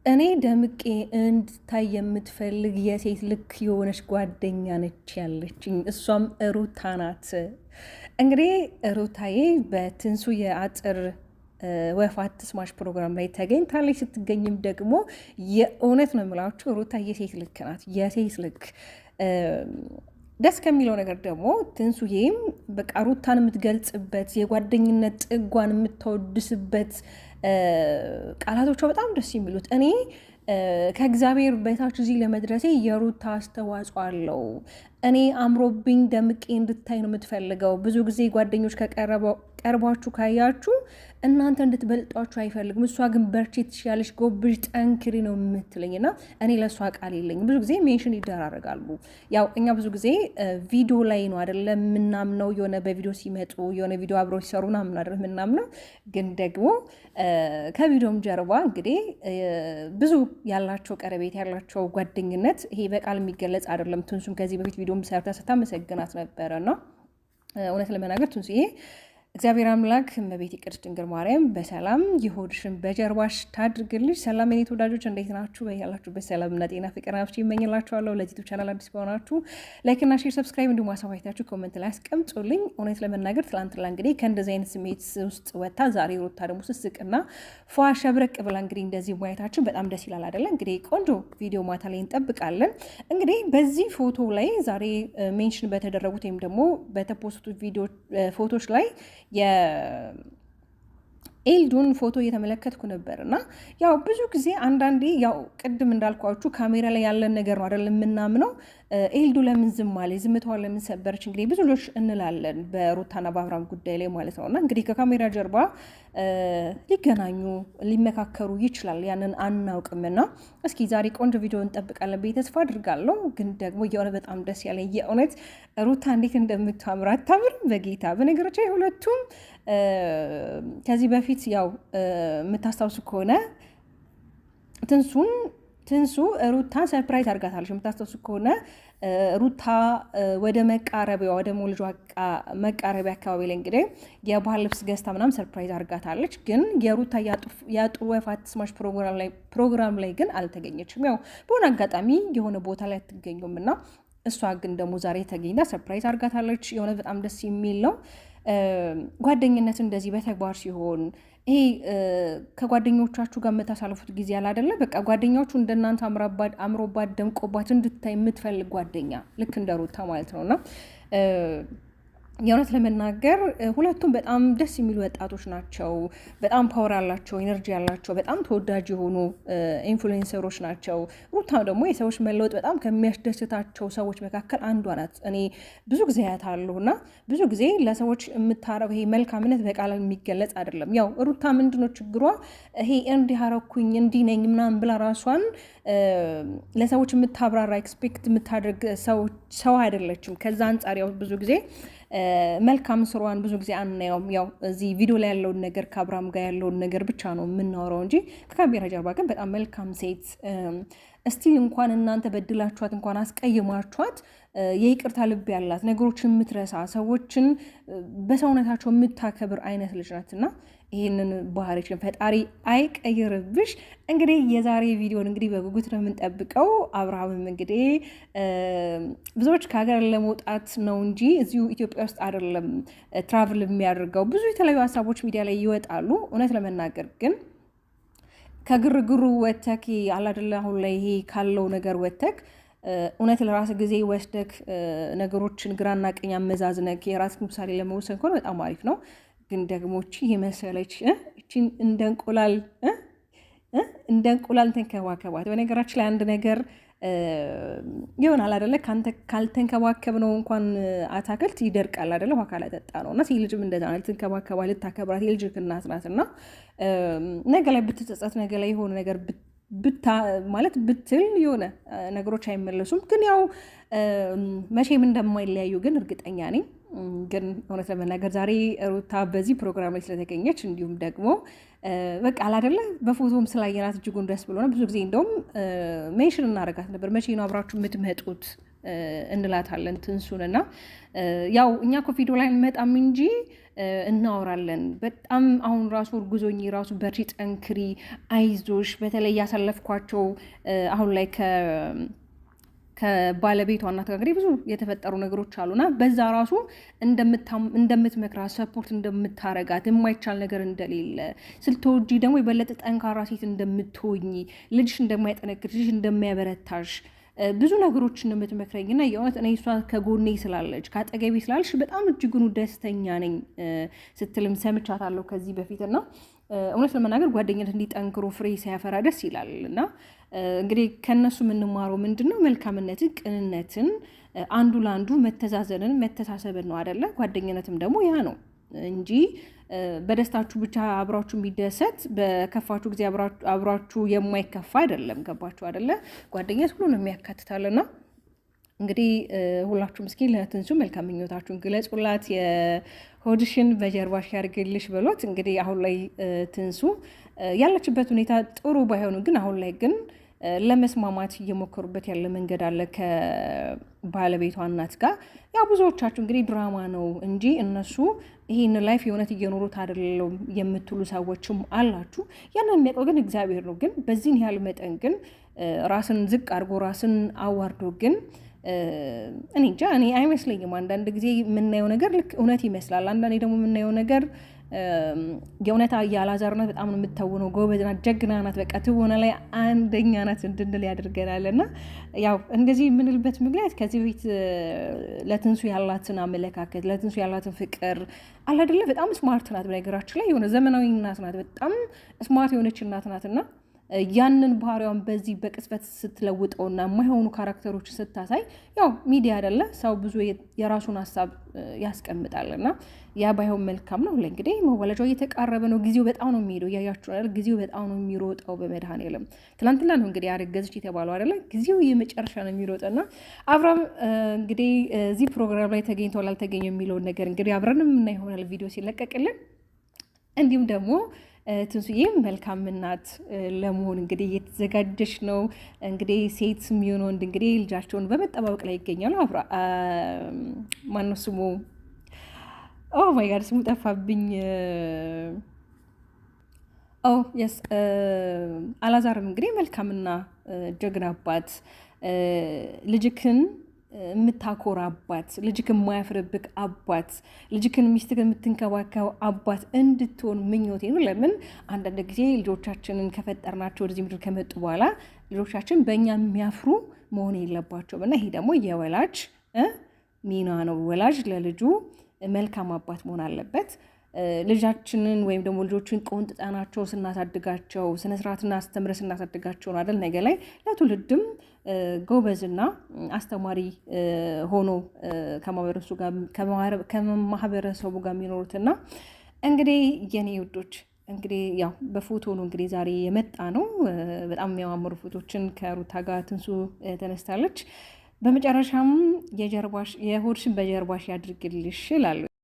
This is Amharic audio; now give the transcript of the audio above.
እኔ ደምቄ እንድታይ የምትፈልግ የሴት ልክ የሆነች ጓደኛ ነች ያለችኝ። እሷም ሩታ ናት። እንግዲህ ሩታዬ በትንሱ የአጥር ወፍ አትስማሽ ፕሮግራም ላይ ተገኝታለች። ስትገኝም ደግሞ የእውነት ነው የምላችሁ ሩታ የሴት ልክ ናት። የሴት ልክ ደስ ከሚለው ነገር ደግሞ ትንሱዬም በቃ ሩታን የምትገልጽበት የጓደኝነት ጥጓን የምታወድስበት ቃላቶቿ በጣም ደስ የሚሉት እኔ ከእግዚአብሔር በታች እዚህ ለመድረሴ የሩታ አስተዋጽኦ አለው። እኔ አምሮብኝ ደምቄ እንድታይ ነው የምትፈልገው። ብዙ ጊዜ ጓደኞች ቀርቧችሁ ካያችሁ እናንተ እንድትበልጧችሁ አይፈልግም። እሷ ግን በርቺ፣ ትችያለሽ፣ ጎብዥ፣ ጠንክሪ ነው የምትለኝ እና እኔ ለእሷ ቃል የለኝም። ብዙ ጊዜ ሜንሽን ይደራረጋሉ። ያው እኛ ብዙ ጊዜ ቪዲዮ ላይ ነው አይደለ የምናምነው፣ የሆነ በቪዲዮ ሲመጡ የሆነ ቪዲዮ አብረው ሲሰሩ ምናምን አይደለ የምናምነው። ግን ደግሞ ከቪዲዮም ጀርባ እንግዲህ ብዙ ያላቸው ቀረቤት ያላቸው ጓደኝነት ይሄ በቃል የሚገለጽ አይደለም። ትንሱም ከዚህ በፊት ቪዲዮም ሰርታ ስታመሰግናት ነበረ እና እውነት ለመናገር ትንሱዬ እግዚአብሔር አምላክ እመቤቴ ቅድስት ድንግል ማርያም በሰላም የሆድሽን በጀርባሽ ታድርግልሽ። ሰላም የኔ ተወዳጆች እንዴት ናችሁ? ያላችሁበት ሰላምና ጤና ፍቅር ናፍች ይመኝላችኋለሁ። ለዚህ ዩቲዩብ ቻናል አዲስ ከሆናችሁ ላይክና ሼር፣ ሰብስክራይብ እንዲሁም አሳባይታችሁ ኮሜንት ላይ አስቀምጡልኝ። እውነት ለመናገር ትላንትና እንግዲህ ከእንደዚህ አይነት ስሜት ውስጥ ወጥታ ዛሬ ሩታ ደግሞ ስስቅና ፏ ሸብረቅ ብላ እንግዲህ እንደዚህ ማየታችን በጣም ደስ ይላል አይደለ? እንግዲህ ቆንጆ ቪዲዮ ማታ ላይ እንጠብቃለን። እንግዲህ በዚህ ፎቶ ላይ ዛሬ ሜንሽን በተደረጉት ወይም ደግሞ በተፖስቱት ቪዲዮ ፎቶች ላይ የኤልዱን ፎቶ እየተመለከትኩ ነበር እና ያው ብዙ ጊዜ አንዳንዴ ያው ቅድም እንዳልኳችሁ ካሜራ ላይ ያለን ነገር ነው አይደል የምናምነው። ኤልዱ ለምን ዝም አለች? ዝምታዋን ለምን ሰበረች? እንግዲህ ብዙ ልጆች እንላለን በሩታና በአብርሃም ጉዳይ ላይ ማለት ነው። እና እንግዲህ ከካሜራ ጀርባ ሊገናኙ ሊመካከሩ ይችላል፣ ያንን አናውቅምና እስኪ ዛሬ ቆንጆ ቪዲዮ እንጠብቃለን ብዬ ተስፋ አድርጋለሁ። ግን ደግሞ የሆነ በጣም ደስ ያለኝ የእውነት ሩታ እንዴት እንደምታምር አታምርም? በጌታ በነገራችን ሁለቱም ከዚህ በፊት ያው የምታስታውሱ ከሆነ ትንሱ ሩታ ሰርፕራይዝ አድርጋታለች። የምታስታውሱ ከሆነ ሩታ ወደ መቃረቢያ ወደ ሞልጇ መቃረቢያ አካባቢ ላይ እንግዲህ የባህል ልብስ ገዝታ ምናምን ሰርፕራይዝ አድርጋታለች። ግን የሩታ የአጥሩ ወፍ አትስማሽ ፕሮግራም ላይ ግን አልተገኘችም። ያው በሆነ አጋጣሚ የሆነ ቦታ ላይ አትገኙም እና እሷ ግን ደግሞ ዛሬ ተገኝታ ሰርፕራይዝ አድርጋታለች። የሆነ በጣም ደስ የሚል ነው። ጓደኝነት እንደዚህ በተግባር ሲሆን ይሄ ከጓደኞቻችሁ ጋር የምታሳልፉት ጊዜ ያለ አይደለ? በቃ ጓደኛዎቹ እንደናንተ አምሮባት ደምቆባት እንድታይ የምትፈልግ ጓደኛ ልክ እንደ ሩታ ማለት ነውና የእውነት ለመናገር ሁለቱም በጣም ደስ የሚሉ ወጣቶች ናቸው። በጣም ፓወር ያላቸው ኤነርጂ ያላቸው በጣም ተወዳጅ የሆኑ ኢንፍሉዌንሰሮች ናቸው። ሩታ ደግሞ የሰዎች መለወጥ በጣም ከሚያስደስታቸው ሰዎች መካከል አንዷ ናት። እኔ ብዙ ጊዜ አያታለሁ እና ብዙ ጊዜ ለሰዎች የምታረገው ይሄ መልካምነት በቃል የሚገለጽ አይደለም። ያው ሩታ ምንድነው ችግሯ? ይሄ እንዲህ አረኩኝ እንዲህ ነኝ ምናምን ብላ ራሷን ለሰዎች የምታብራራ ኤክስፔክት የምታደርግ ሰው አይደለችም። ከዛ አንጻር ያው ብዙ ጊዜ መልካም ስሯን ብዙ ጊዜ አናየውም። ያው እዚህ ቪዲዮ ላይ ያለውን ነገር ከአብርሃም ጋር ያለውን ነገር ብቻ ነው የምናወራው እንጂ ከካሜራ ጀርባ ግን በጣም መልካም ሴት እስቲል እንኳን እናንተ በድላችኋት እንኳን አስቀይማችኋት የይቅርታ ልብ ያላት ነገሮችን የምትረሳ ሰዎችን በሰውነታቸው የምታከብር አይነት ልጅ ናትና ይህንን ባህሪችን ፈጣሪ አይቀይርብሽ። እንግዲህ የዛሬ ቪዲዮን እንግዲህ በጉጉት ነው የምንጠብቀው። አብርሃምም እንግዲህ ብዙዎች ከሀገር ለመውጣት ነው እንጂ እዚሁ ኢትዮጵያ ውስጥ አይደለም ትራቭል የሚያደርገው። ብዙ የተለያዩ ሀሳቦች ሚዲያ ላይ ይወጣሉ። እውነት ለመናገር ግን ከግርግሩ ወተክ አላደለ አሁን ላይ ይሄ ካለው ነገር ወተክ እውነት ለራስ ጊዜ ወስደክ ነገሮችን ግራና ቀኝ አመዛዝነክ የራስ ምሳሌ ለመወሰን ከሆነ በጣም አሪፍ ነው። ግን ደግሞ እቺ የመሰለች እቺን እንደ እንቁላል ተንከባከባት። በነገራችን ላይ አንድ ነገር ይሆናል አይደለ? ካልተንከባከብ ነው እንኳን አታክልት ይደርቃል አይደለ? ውሃ ካላጠጣ ነው። እና ሴት ልጅም እንደዛ ነው። ልትንከባከባ ልታከብራት የልጅ እናት ናት እና ነገ ላይ ብትጸጸት ነገ ላይ የሆነ ነገር ማለት ብትል የሆነ ነገሮች አይመለሱም። ግን ያው መቼም እንደማይለያዩ ግን እርግጠኛ ነኝ። ግን እውነት ለመናገር ዛሬ ሩታ በዚህ ፕሮግራም ላይ ስለተገኘች እንዲሁም ደግሞ በቃ አላደለ በፎቶም ስላየናት እጅጉን ደስ ብሎና ብዙ ጊዜ እንደውም ሜንሽን እናደርጋት ነበር። መቼ ነው አብራችሁ የምትመጡት እንላታለን ትንሱንና ያው እኛ እኮ ቪዲዮ ላይ እንመጣም እንጂ እናወራለን። በጣም አሁን ራሱ እርጉዞኝ ራሱ በርቺ፣ ጠንክሪ፣ አይዞሽ በተለይ ያሳለፍኳቸው አሁን ላይ ከባለቤቷ እናት ጋር እንግዲህ ብዙ የተፈጠሩ ነገሮች አሉና በዛ ራሱ እንደምትመክራት ሰፖርት እንደምታረጋት የማይቻል ነገር እንደሌለ ስትወጂ ደግሞ የበለጠ ጠንካራ ሴት እንደምትሆኝ ልጅሽ እንደማይጠነክር ልጅሽ እንደሚያበረታሽ ብዙ ነገሮችን የምትመክረኝና የእውነት እኔ እሷ ከጎኔ ስላለች ካጠገቤ ስላለች በጣም እጅጉን ደስተኛ ነኝ ስትልም ሰምቻታለሁ ከዚህ በፊትና እውነት ለመናገር ጓደኝነት እንዲጠንክሮ ፍሬ ሲያፈራ ደስ ይላል እና እንግዲህ ከነሱ የምንማረው ምንድነው መልካምነትን፣ ቅንነትን፣ አንዱ ለአንዱ መተዛዘንን፣ መተሳሰብን ነው አይደለ? ጓደኝነትም ደግሞ ያ ነው እንጂ በደስታችሁ ብቻ አብራችሁ የሚደሰት በከፋችሁ ጊዜ አብራችሁ የማይከፋ አይደለም። ገባችሁ አይደለ? ጓደኝነት ሁሉንም ያካትታልና እንግዲህ ሁላችሁም እስኪ ለትንሱ መልካም ምኞታችሁን ግለጹላት። የሆድሽን በጀርባሽ ያርግልሽ በሎት። እንግዲህ አሁን ላይ ትንሱ ያለችበት ሁኔታ ጥሩ ባይሆኑ ግን አሁን ላይ ግን ለመስማማት እየሞከሩበት ያለ መንገድ አለ ከባለቤቷ እናት ጋር። ያው ብዙዎቻችሁ እንግዲህ ድራማ ነው እንጂ እነሱ ይህን ላይፍ የእውነት እየኖሩት አይደለም የምትሉ ሰዎችም አላችሁ። ያንን የሚያውቀው ግን እግዚአብሔር ነው። ግን በዚህን ያህል መጠን ግን ራስን ዝቅ አድርጎ ራስን አዋርዶ ግን እኔ እንጃ እኔ አይመስለኝም። አንዳንድ ጊዜ የምናየው ነገር ልክ እውነት ይመስላል። አንዳንዴ ደግሞ የምናየው ነገር የእውነት የአላዛር ናት በጣም ነው የምትተውነው፣ ጎበዝ ናት፣ ጀግና ናት፣ በቃ ትወና ላይ አንደኛ ናት እንድንል ያደርገናል። እና ያው እንደዚህ የምንልበት ምክንያት ከዚህ በፊት ለትንሱ ያላትን አመለካከት ለትንሱ ያላትን ፍቅር አለ አይደለ? በጣም ስማርት ናት። በነገራችን ላይ የሆነ ዘመናዊ እናት ናት፣ በጣም ስማርት የሆነች እናት ናትና ያንን ባህሪዋን በዚህ በቅጽበት ስትለውጠውና የማይሆኑ ካራክተሮች ስታሳይ ያው ሚዲያ አይደለ ሰው ብዙ የራሱን ሀሳብ ያስቀምጣልና ያ ባይሆን መልካም ነው። እንግዲህ መወለጃው እየተቃረበ ነው። ጊዜው በጣም ነው የሚሄደው። እያያችሁ አይደል? ጊዜው በጣም ነው የሚሮጠው። በመድኃኔዓለም ትናንትና ነው እንግዲህ ያረገዘች የተባለው አይደለ? ጊዜው የመጨረሻ ነው የሚሮጠና አብረን እንግዲህ እዚህ ፕሮግራም ላይ ተገኝተዋል አልተገኘም የሚለውን ነገር እንግዲህ አብረን የምናየው ይሆናል ቪዲዮ ሲለቀቅልን። እንዲሁም ደግሞ ትንሱዬም መልካም እናት ለመሆን እንግዲህ እየተዘጋጀች ነው። እንግዲህ ሴት የሚሆን ወንድ እንግዲህ ልጃቸውን በመጠባበቅ ላይ ይገኛሉ። አብራ ማነው ስሙ? ኦ ማይ ጋድ ስሙ ጠፋብኝ። ኦ የስ አላዛርም እንግዲህ መልካምና ጀግና አባት ልጅክን የምታኮራ አባት፣ ልጅክን የማያፍርብክ አባት፣ ልጅክን ሚስትክን የምትንከባከብ አባት እንድትሆን ምኞቴ ነው። ለምን አንዳንድ ጊዜ ልጆቻችንን ከፈጠርናቸው ወደዚህ ምድር ከመጡ በኋላ ልጆቻችን በእኛ የሚያፍሩ መሆን የለባቸውም እና ይሄ ደግሞ የወላጅ ሚና ነው። ወላጅ ለልጁ መልካም አባት መሆን አለበት። ልጃችንን ወይም ደግሞ ልጆችን ቆንጥጠናቸው ስናሳድጋቸው ስነስርዓትና አስተምረ ስናሳድጋቸው ነው አይደል ነገ ላይ ለትውልድም ጎበዝና አስተማሪ ሆኖ ከማህበረሰቡ ጋር የሚኖሩትና እንግዲህ የኔ ውዶች እንግዲህ ያው በፎቶ ነው እንግዲህ ዛሬ የመጣ ነው። በጣም የሚያማምሩ ፎቶችን ከሩታ ጋር ትንሱ ተነስታለች። በመጨረሻም የሆድሽን በጀርባሽ ያድርግልሽ ይላሉ።